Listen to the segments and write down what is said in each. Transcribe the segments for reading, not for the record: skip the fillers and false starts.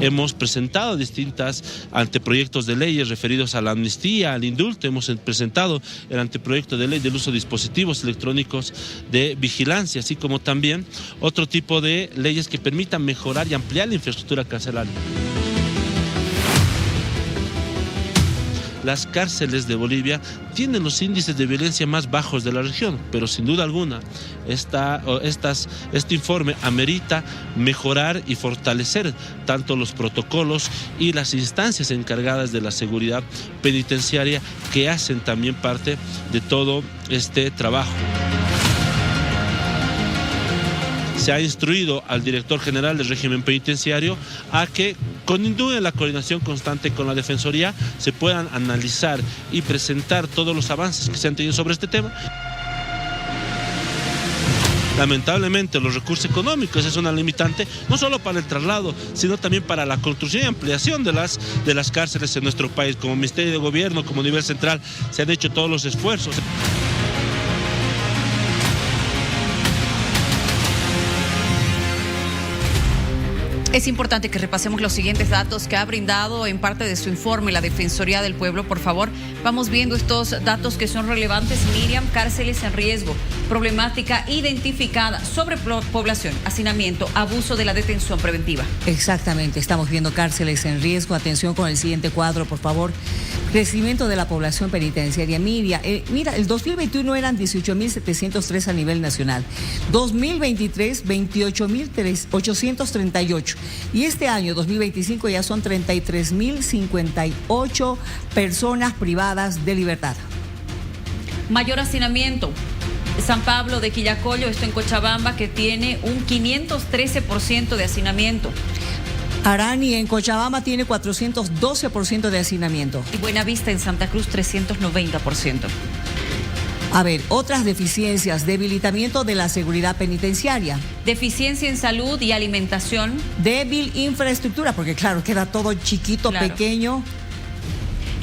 hemos presentado distintas anteproyectos de leyes referidos a la amnistía, al indulto. Hemos presentado el anteproyecto de ley del uso de dispositivos electrónicos de vigilancia, así como también otro tipo de leyes que permitan mejorar y ampliar la infraestructura carcelaria. Las cárceles de Bolivia tienen los índices de violencia más bajos de la región, pero sin duda alguna este informe amerita mejorar y fortalecer tanto los protocolos y las instancias encargadas de la seguridad penitenciaria que hacen también parte de todo este trabajo. Se ha instruido al director general del régimen penitenciario a que, con duda en la coordinación constante con la Defensoría, se puedan analizar y presentar todos los avances que se han tenido sobre este tema. Lamentablemente los recursos económicos es una limitante, no solo para el traslado, sino también para la construcción y ampliación de las cárceles en nuestro país. Como Ministerio de Gobierno, como nivel central, se han hecho todos los esfuerzos. Es importante que repasemos los siguientes datos que ha brindado en parte de su informe la Defensoría del Pueblo. Por favor, vamos viendo estos datos que son relevantes. Miriam, cárceles en riesgo, problemática identificada, sobrepoblación, hacinamiento, abuso de la detención preventiva. Exactamente, estamos viendo cárceles en riesgo. Atención con el siguiente cuadro, por favor. Crecimiento de la población penitenciaria. Mira, el 2021 eran 18.703 a nivel nacional. 2023, 28.838. Y este año, 2025, ya son 33.058 personas privadas de libertad. Mayor hacinamiento. San Pablo de Quillacollo, esto en Cochabamba, que tiene un 513% de hacinamiento. Arani en Cochabamba tiene 412% de hacinamiento. Y Buenavista en Santa Cruz, 390%. A ver, otras deficiencias, debilitamiento de la seguridad penitenciaria. Deficiencia en salud y alimentación. Débil infraestructura, porque claro, queda todo chiquito, claro, pequeño.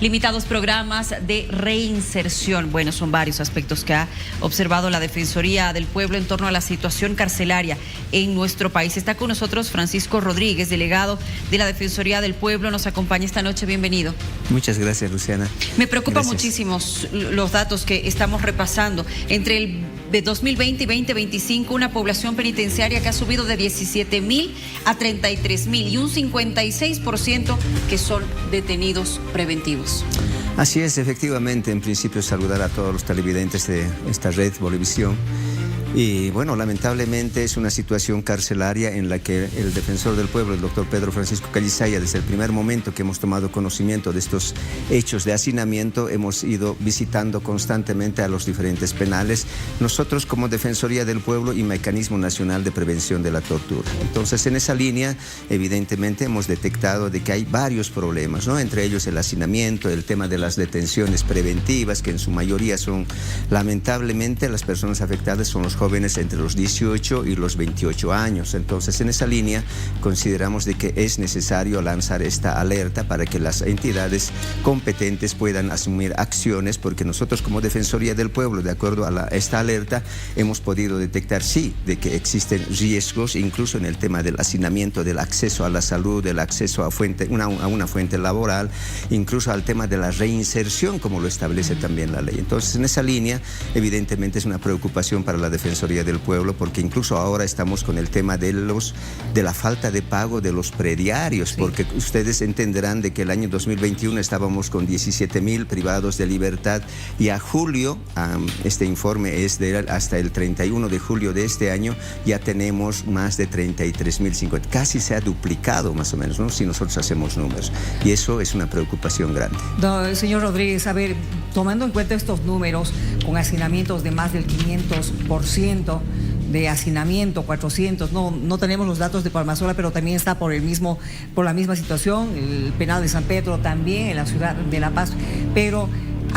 Limitados programas de reinserción. Bueno, son varios aspectos que ha observado la Defensoría del Pueblo en torno a la situación carcelaria en nuestro país. Está con nosotros Francisco Rodríguez, delegado de la Defensoría del Pueblo. Nos acompaña esta noche. Bienvenido. Muchas gracias, Luciana. Me preocupa muchísimo los datos que estamos repasando. Entre el de 2020 y 2025, una población penitenciaria que ha subido de 17.000 a 33.000 y un 56% que son detenidos preventivos. Así es, efectivamente. En principio, saludar a todos los televidentes de esta red Bolivisión. Y bueno, lamentablemente es una situación carcelaria en la que el defensor del pueblo, el doctor Pedro Francisco Callisaya, desde el primer momento que hemos tomado conocimiento de estos hechos de hacinamiento, hemos ido visitando constantemente a los diferentes penales, nosotros como Defensoría del Pueblo y Mecanismo Nacional de Prevención de la Tortura. Entonces, en esa línea, evidentemente, hemos detectado de que hay varios problemas, ¿no? Entre ellos el hacinamiento, el tema de las detenciones preventivas, que en su mayoría son, lamentablemente, las personas afectadas son los jóvenes entre los 18 y los 28 años. Entonces, en esa línea consideramos de que es necesario lanzar esta alerta para que las entidades competentes puedan asumir acciones, porque nosotros como Defensoría del Pueblo, de acuerdo a esta alerta, hemos podido detectar, sí, de que existen riesgos, incluso en el tema del hacinamiento, del acceso a la salud, del acceso a una fuente laboral, incluso al tema de la reinserción, como lo establece también la ley. Entonces, en esa línea, evidentemente es una preocupación para la Defensoría del Pueblo, porque incluso ahora estamos con el tema de la falta de pago de los prediarios, sí, porque ustedes entenderán de que el año 2021 estábamos con 17.000 privados de libertad y a julio, este informe es hasta el 31 de julio de este año, ya tenemos más de 33.050. Casi se ha duplicado más o menos, ¿no? Si nosotros hacemos números. Y eso es una preocupación grande. No, señor Rodríguez, a ver, tomando en cuenta estos números, con hacinamientos de más del 500%, de hacinamiento, 400, no tenemos los datos de Palmasola, pero también está por la misma situación, el penal de San Pedro también, en la ciudad de La Paz, pero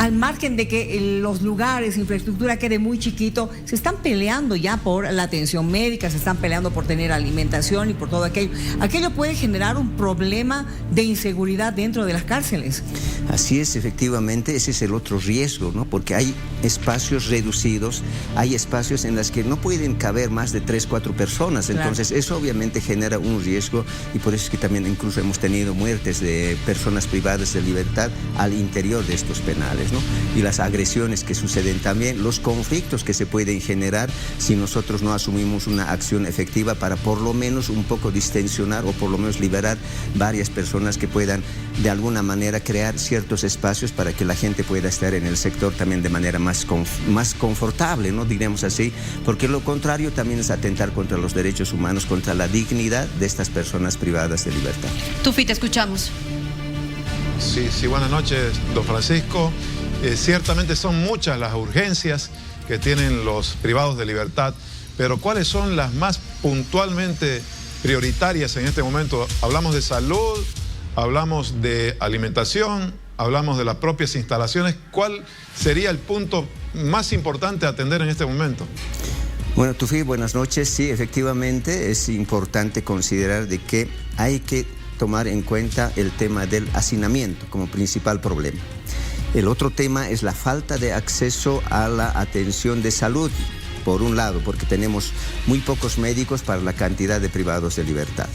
al margen de que los lugares, infraestructura quede muy chiquito, se están peleando ya por la atención médica, se están peleando por tener alimentación y por todo aquello. Aquello puede generar un problema de inseguridad dentro de las cárceles. Así es, efectivamente, ese es el otro riesgo, ¿no? Porque hay espacios reducidos, hay espacios en los que no pueden caber más de 3, 4 personas, entonces eso obviamente genera un riesgo, y por eso es que también incluso hemos tenido muertes de personas privadas de libertad al interior de estos penales, ¿no? Y las agresiones que suceden también, los conflictos que se pueden generar si nosotros no asumimos una acción efectiva para por lo menos un poco distensionar o por lo menos liberar varias personas que puedan de alguna manera crear ciertos espacios para que la gente pueda estar en el sector también de manera más confortable, ¿no? Diríamos así, porque lo contrario también es atentar contra los derechos humanos, contra la dignidad de estas personas privadas de libertad. Tufi, te escuchamos. Sí, buenas noches, don Francisco. Ciertamente son muchas las urgencias que tienen los privados de libertad, pero ¿cuáles son las más puntualmente prioritarias en este momento? Hablamos de salud, hablamos de alimentación, hablamos de las propias instalaciones. ¿Cuál sería el punto más importante a atender en este momento? Bueno, Tufi, buenas noches. Sí, efectivamente es importante considerar de que hay que tomar en cuenta el tema del hacinamiento como principal problema. El otro tema es la falta de acceso a la atención de salud, por un lado, porque tenemos muy pocos médicos para la cantidad de privados de libertad.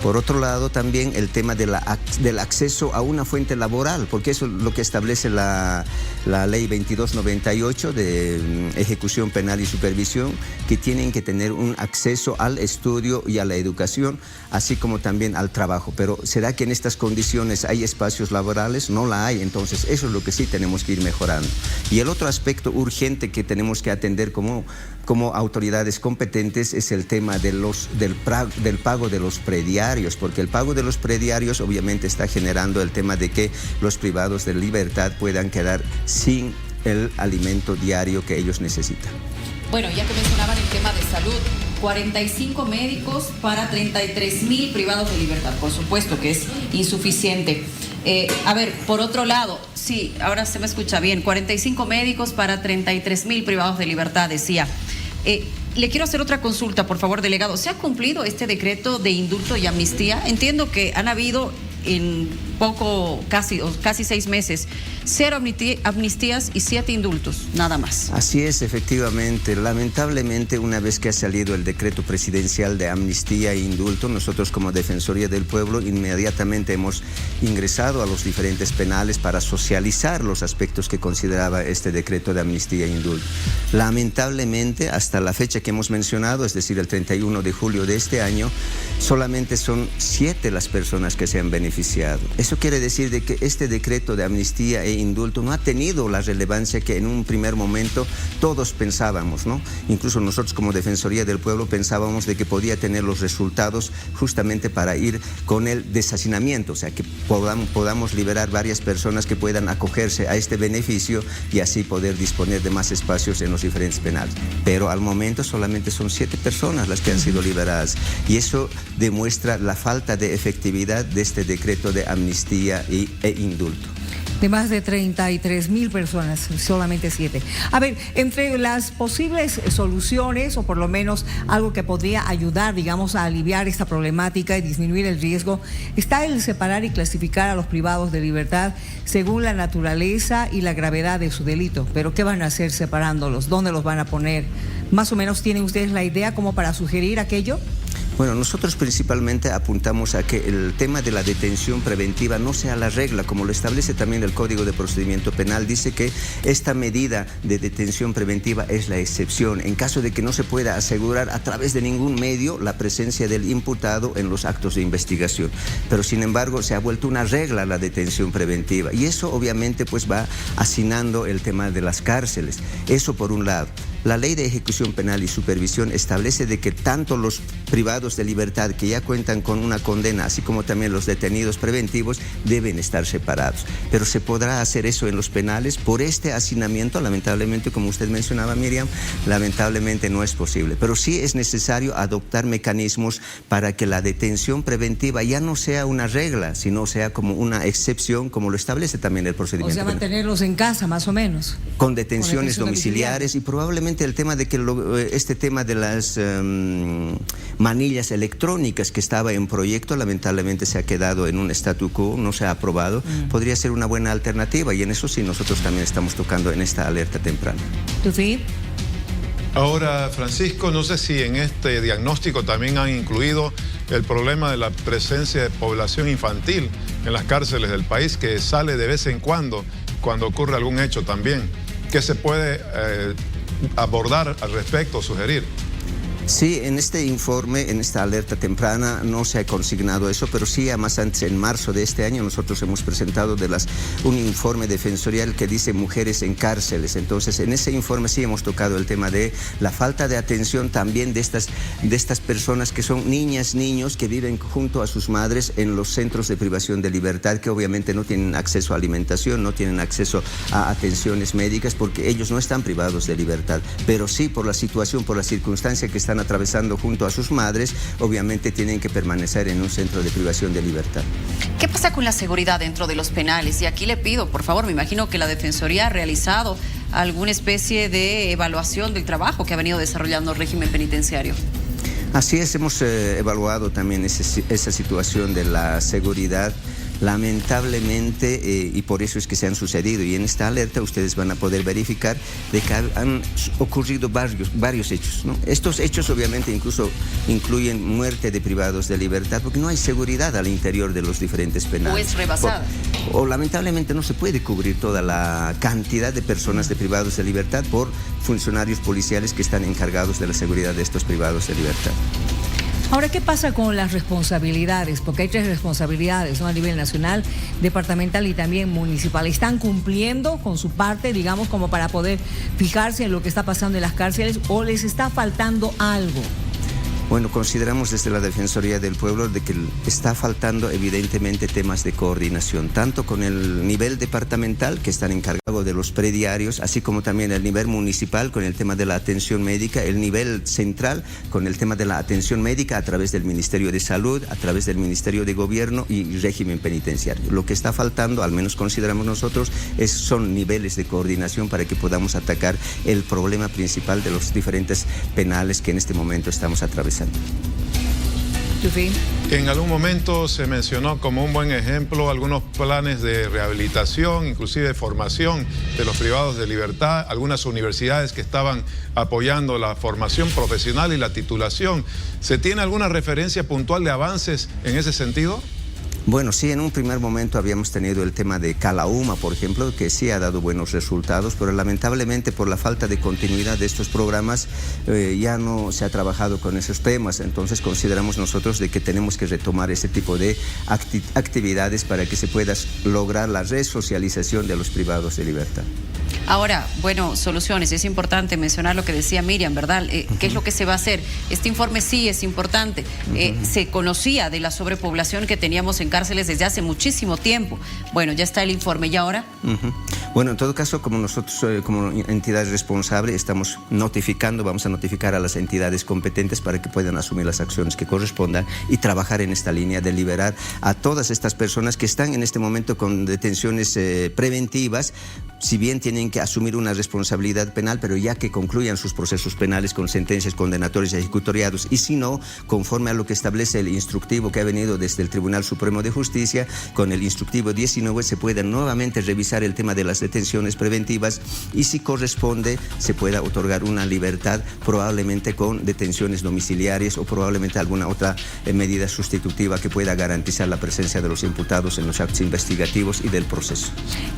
Por otro lado, también el tema del acceso a una fuente laboral, porque eso es lo que establece la ley 2298 de ejecución penal y supervisión, que tienen que tener un acceso al estudio y a la educación, así como también al trabajo. Pero ¿será que en estas condiciones hay espacios laborales? No la hay, entonces eso es lo que sí tenemos que ir mejorando. Y el otro aspecto urgente que tenemos que atender como autoridades competentes es el tema del pago de los prediarios, porque el pago de los prediarios obviamente está generando el tema de que los privados de libertad puedan quedar sin el alimento diario que ellos necesitan. Bueno, ya que mencionaban el tema de salud, 45 médicos para 33.000 privados de libertad, por supuesto que es insuficiente. A ver, por otro lado, sí, ahora se me escucha bien, 45 médicos para 33.000 privados de libertad, decía. Le quiero hacer otra consulta, por favor, delegado. ¿Se ha cumplido este decreto de indulto y amnistía? Entiendo que han habido en casi 6 meses, 0 amnistías y 7 indultos, nada más. Así es, efectivamente. Lamentablemente, una vez que ha salido el decreto presidencial de amnistía e indulto, nosotros como Defensoría del Pueblo inmediatamente hemos ingresado a los diferentes penales para socializar los aspectos que consideraba este decreto de amnistía e indulto. Lamentablemente, hasta la fecha que hemos mencionado, es decir, el 31 de julio de este año, solamente son 7 las personas que se han beneficiado. Eso quiere decir de que este decreto de amnistía e indulto no ha tenido la relevancia que en un primer momento todos pensábamos, ¿no? Incluso nosotros como Defensoría del Pueblo pensábamos de que podía tener los resultados justamente para ir con el deshacinamiento, o sea, que podamos liberar varias personas que puedan acogerse a este beneficio y así poder disponer de más espacios en los diferentes penales. Pero al momento solamente son 7 personas las que han sido liberadas, y eso demuestra la falta de efectividad de este decreto de amnistía e indulto. De más de 33.000 personas, solamente 7. A ver, entre las posibles soluciones, o por lo menos algo que podría ayudar, digamos, a aliviar esta problemática y disminuir el riesgo, está el separar y clasificar a los privados de libertad según la naturaleza y la gravedad de su delito. Pero ¿qué van a hacer separándolos? ¿Dónde los van a poner? ¿Más o menos tienen ustedes la idea como para sugerir aquello? Bueno, nosotros principalmente apuntamos a que el tema de la detención preventiva no sea la regla, como lo establece también el Código de Procedimiento Penal. Dice que esta medida de detención preventiva es la excepción, en caso de que no se pueda asegurar a través de ningún medio la presencia del imputado en los actos de investigación. Pero sin embargo se ha vuelto una regla la detención preventiva, y eso obviamente pues va hacinando el tema de las cárceles. Eso por un lado. La ley de ejecución penal y supervisión establece de que tanto los privados de libertad que ya cuentan con una condena, así como también los detenidos preventivos, deben estar separados. Pero se podrá hacer eso en los penales. Por este hacinamiento, lamentablemente, como usted mencionaba, Miriam, lamentablemente no es posible. Pero sí es necesario adoptar mecanismos para que la detención preventiva ya no sea una regla, sino sea como una excepción, como lo establece también el procedimiento. O sea, mantenerlos en casa, más o menos. Con detenciones domiciliares, y probablemente el tema de que este tema de las manillas electrónicas que estaba en proyecto, lamentablemente se ha quedado en un statu quo, no se ha aprobado, podría ser una buena alternativa, y en eso sí nosotros también estamos tocando en esta alerta temprana. ¿Tufi? Ahora, Francisco, no sé si en este diagnóstico también han incluido el problema de la presencia de población infantil en las cárceles del país, que sale de vez en cuando ocurre algún hecho también. ¿Qué se puede abordar al respecto, sugerir? Sí, en este informe, en esta alerta temprana, no se ha consignado eso, pero sí, más antes, en marzo de este año, nosotros hemos presentado un informe defensorial que dice mujeres en cárceles. Entonces, en ese informe sí hemos tocado el tema de la falta de atención también de estas personas que son niñas, niños que viven junto a sus madres en los centros de privación de libertad, que obviamente no tienen acceso a alimentación, no tienen acceso a atenciones médicas, porque ellos no están privados de libertad, pero sí por la situación, por la circunstancia que están atravesando junto a sus madres, obviamente tienen que permanecer en un centro de privación de libertad. ¿Qué pasa con la seguridad dentro de los penales? Y aquí le pido, por favor, me imagino que la Defensoría ha realizado alguna especie de evaluación del trabajo que ha venido desarrollando el régimen penitenciario. Así es, hemos evaluado también esa situación de la seguridad. Lamentablemente, y por eso es que se han sucedido, y en esta alerta ustedes van a poder verificar de que han ocurrido varios hechos, ¿no? Estos hechos obviamente incluso incluyen muerte de privados de libertad, porque no hay seguridad al interior de los diferentes penales. O es rebasada. O lamentablemente no se puede cubrir toda la cantidad de personas de privados de libertad por funcionarios policiales que están encargados de la seguridad de estos privados de libertad. Ahora, ¿qué pasa con las responsabilidades? Porque hay 3 responsabilidades, ¿no? A nivel nacional, departamental y también municipal. ¿Están cumpliendo con su parte, digamos, como para poder fijarse en lo que está pasando en las cárceles, o les está faltando algo? Bueno, consideramos desde la Defensoría del Pueblo de que está faltando evidentemente temas de coordinación, tanto con el nivel departamental, que están encargados de los prediarios, así como también el nivel municipal con el tema de la atención médica, el nivel central con el tema de la atención médica a través del Ministerio de Salud, a través del Ministerio de Gobierno y régimen penitenciario. Lo que está faltando, al menos consideramos nosotros, son niveles de coordinación para que podamos atacar el problema principal de los diferentes penales que en este momento estamos atravesando. En algún momento se mencionó como un buen ejemplo algunos planes de rehabilitación, inclusive de formación de los privados de libertad, algunas universidades que estaban apoyando la formación profesional y la titulación. ¿Se tiene alguna referencia puntual de avances en ese sentido? Bueno, sí, en un primer momento habíamos tenido el tema de Calauma, por ejemplo, que sí ha dado buenos resultados, pero lamentablemente por la falta de continuidad de estos programas ya no se ha trabajado con esos temas. Entonces consideramos nosotros de que tenemos que retomar ese tipo de actividades para que se pueda lograr la resocialización de los privados de libertad. Ahora, bueno, soluciones. Es importante mencionar lo que decía Miriam, ¿verdad? ¿Qué es lo que se va a hacer? Este informe sí es importante. Se conocía de la sobrepoblación que teníamos en cárceles desde hace muchísimo tiempo. Bueno, ya está el informe. ¿Y ahora? Bueno, en todo caso, como nosotros, como entidad responsable, estamos vamos a notificar a las entidades competentes para que puedan asumir las acciones que correspondan y trabajar en esta línea de liberar a todas estas personas que están en este momento con detenciones preventivas, si bien tienen que asumir una responsabilidad penal, pero ya que concluyan sus procesos penales con sentencias condenatorias y ejecutoriados, y si no, conforme a lo que establece el instructivo que ha venido desde el Tribunal Supremo de Justicia, con el instructivo 19 se pueda nuevamente revisar el tema de las detenciones preventivas y si corresponde se pueda otorgar una libertad, probablemente con detenciones domiciliarias o probablemente alguna otra medida sustitutiva que pueda garantizar la presencia de los imputados en los actos investigativos y del proceso.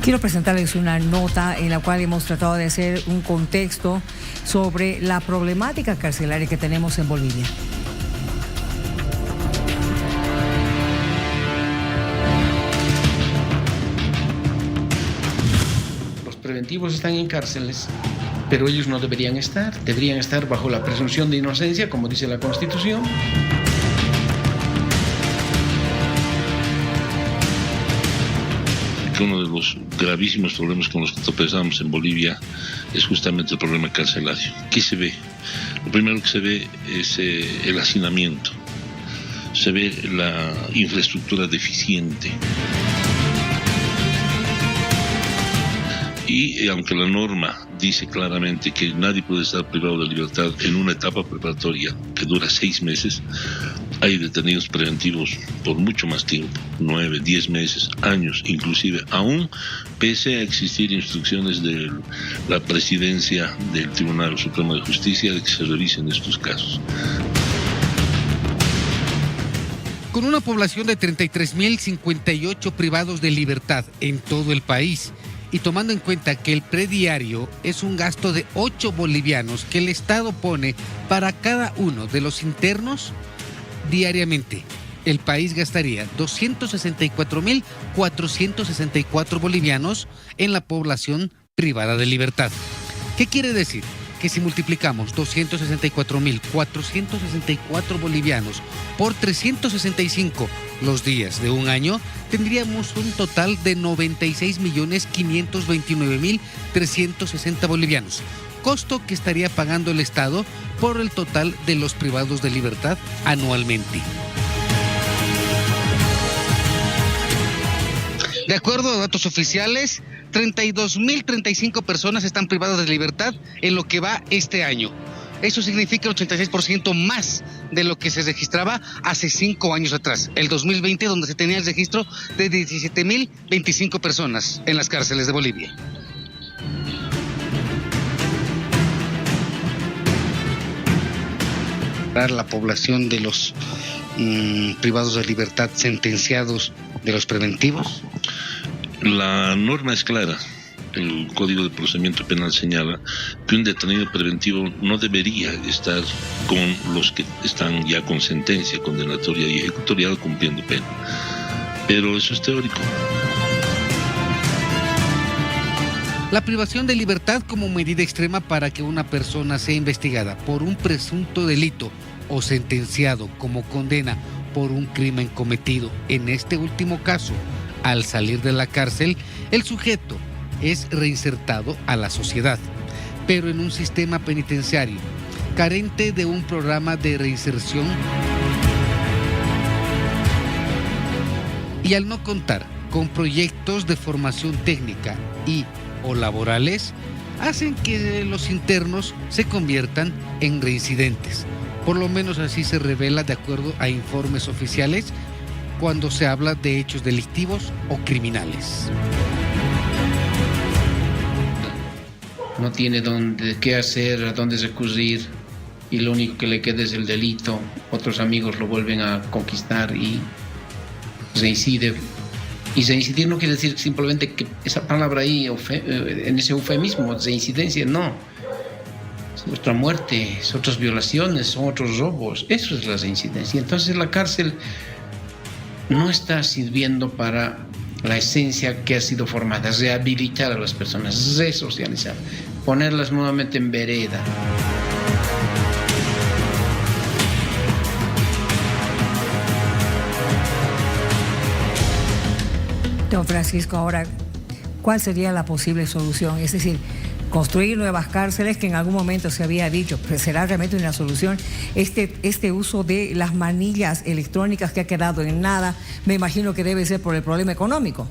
Quiero presentarles una nota en la cual hemos tratado de hacer un contexto sobre la problemática carcelaria que tenemos en Bolivia. Los preventivos están en cárceles pero ellos no deberían estar bajo la presunción de inocencia, como dice la Constitución. Que uno de los gravísimos problemas con los que tropezamos en Bolivia es justamente el problema carcelario. ¿Qué se ve? Lo primero que se ve es el hacinamiento, se ve la infraestructura deficiente. Y aunque la norma dice claramente que nadie puede estar privado de libertad en una etapa preparatoria que dura 6 meses, hay detenidos preventivos por mucho más tiempo, 9, 10 meses, años, inclusive, aún pese a existir instrucciones de la presidencia del Tribunal Supremo de Justicia de que se revisen estos casos. Con una población de 33.058 privados de libertad en todo el país, y tomando en cuenta que el prediario es un gasto de 8 bolivianos que el Estado pone para cada uno de los internos diariamente, el país gastaría 264.464 bolivianos en la población privada de libertad. ¿Qué quiere decir? Que si multiplicamos 264.464 bolivianos por 365 los días de un año, tendríamos un total de 96.529.360 bolivianos, costo que estaría pagando el Estado por el total de los privados de libertad anualmente. De acuerdo a datos oficiales, 32.035 personas están privadas de libertad en lo que va este año. Eso significa el 86% más de lo que se registraba hace 5 años atrás, el 2020, donde se tenía el registro de 17.025 personas en las cárceles de Bolivia. La población de los privados de libertad sentenciados de los preventivos. La norma es clara. El Código de Procedimiento Penal señala que un detenido preventivo no debería estar con los que están ya con sentencia condenatoria y ejecutorial cumpliendo pena. Pero eso es teórico. La privación de libertad como medida extrema para que una persona sea investigada por un presunto delito o sentenciado como condena por un crimen cometido. En este último caso, al salir de la cárcel, el sujeto es reinsertado a la sociedad, pero en un sistema penitenciario carente de un programa de reinserción y al no contar con proyectos de formación técnica y o laborales, hacen que los internos se conviertan en reincidentes. Por lo menos así se revela de acuerdo a informes oficiales cuando se habla de hechos delictivos o criminales. No tiene qué hacer, a dónde recurrir, y lo único que le queda es el delito. Otros amigos lo vuelven a conquistar y reincide. Y reincidir no quiere decir simplemente que esa palabra ahí, en ese eufemismo, reincidencia, no. Es otra muerte, son otras violaciones, son otros robos. Eso es la reincidencia. Entonces la cárcel no está sirviendo para la esencia que ha sido formada, rehabilitar a las personas, resocializar, ponerlas nuevamente en vereda. Don Francisco, ahora, ¿cuál sería la posible solución? Es decir, construir nuevas cárceles, que en algún momento se había dicho, pues será realmente una solución. Este uso de las manillas electrónicas que ha quedado en nada, me imagino que debe ser por el problema económico.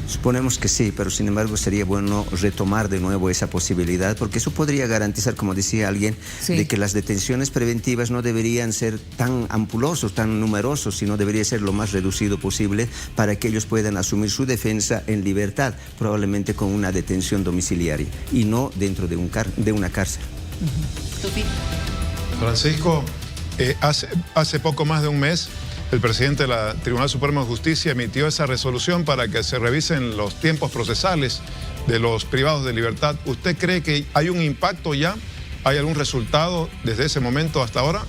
Suponemos que sí, pero sin embargo sería bueno retomar de nuevo esa posibilidad, porque eso podría garantizar, como decía alguien, sí, de que las detenciones preventivas no deberían ser tan ampulosos, tan numerosos, sino debería ser lo más reducido posible para que ellos puedan asumir su defensa en libertad, probablemente con una detención domiciliaria y no dentro de una cárcel. Francisco, hace poco más de un mes, el presidente del Tribunal Supremo de Justicia emitió esa resolución para que se revisen los tiempos procesales de los privados de libertad. ¿Usted cree que hay un impacto ya? ¿Hay algún resultado desde ese momento hasta ahora?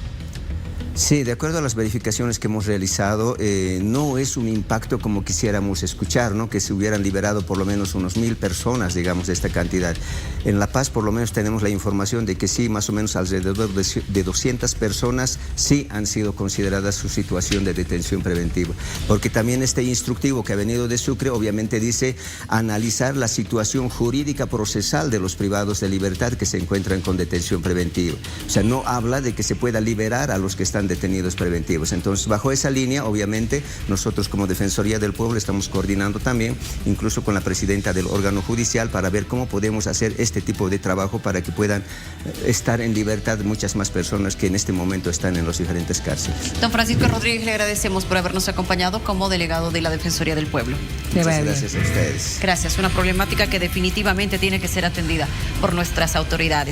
Sí, de acuerdo a las verificaciones que hemos realizado, no es un impacto como quisiéramos escuchar, ¿no? Que se hubieran liberado por lo menos unos 1000 personas, digamos, de esta cantidad. En La Paz, por lo menos, tenemos la información de que sí, más o menos alrededor de 200 personas sí han sido consideradas su situación de detención preventiva. Porque también este instructivo que ha venido de Sucre, obviamente dice analizar la situación jurídica procesal de los privados de libertad que se encuentran con detención preventiva. O sea, no habla de que se pueda liberar a los que están detenidos preventivos. Entonces, bajo esa línea, obviamente, nosotros como Defensoría del Pueblo estamos coordinando también, incluso con la presidenta del órgano judicial, para ver cómo podemos hacer este tipo de trabajo para que puedan estar en libertad muchas más personas que en este momento están en las diferentes cárceles. Don Francisco Rodríguez, le agradecemos por habernos acompañado como delegado de la Defensoría del Pueblo. Muchas gracias a ustedes. Gracias, una problemática que definitivamente tiene que ser atendida por nuestras autoridades.